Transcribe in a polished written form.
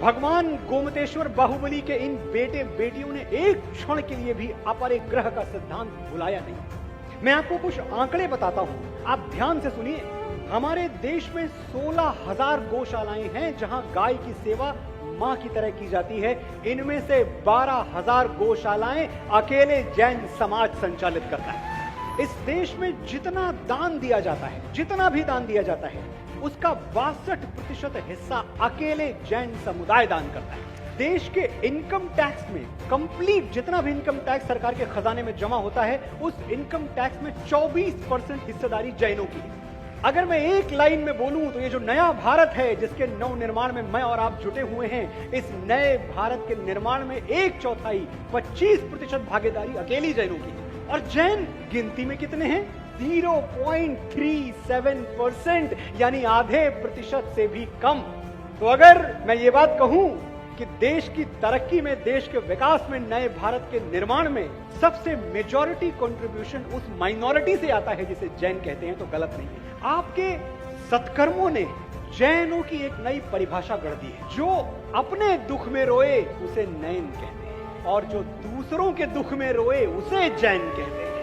भगवान गोमतेश्वर बाहुबली के इन बेटे बेटियों ने एक क्षण के लिए भी अपरिग्रह का सिद्धांत भुलाया नहीं। मैं आपको कुछ आंकड़े बताता हूं, आप ध्यान से सुनिए। हमारे देश में 16,000 गौशालाएं हैं जहां गाय की सेवा मां की तरह की जाती है। इनमें से 12,000 गौशालाएं अकेले जैन समाज संचालित करता है। इस देश में जितना दान दिया जाता है, जितना भी दान दिया जाता है, उसका 62% हिस्सा अकेले जैन समुदाय दान करता है। देश के इनकम टैक्स में कंप्लीट जितना भी इनकम टैक्स सरकार के खजाने में जमा होता है, उस इनकम टैक्स में 24% हिस्सेदारी जैनों की है। अगर मैं एक लाइन में बोलूं तो ये जो नया भारत है जिसके नव निर्माण में मैं और आप जुटे हुए हैं, इस नए भारत के निर्माण में 1/4 25% भागीदारी अकेली जैनों की है। और जैन गिनती में कितने हैं? 0.37%, यानी आधे प्रतिशत से भी कम। तो अगर मैं ये बात कहूं कि देश की तरक्की में, देश के विकास में, नए भारत के निर्माण में सबसे मेजॉरिटी कंट्रीब्यूशन उस माइनॉरिटी से आता है जिसे जैन कहते हैं, तो गलत नहीं है। आपके सत्कर्मों ने जैनों की एक नई परिभाषा गढ़ दी है। जो अपने दुख में रोए उसे नैन कहते हैं, और जो दूसरों के दुख में रोए उसे जैन कहते हैं।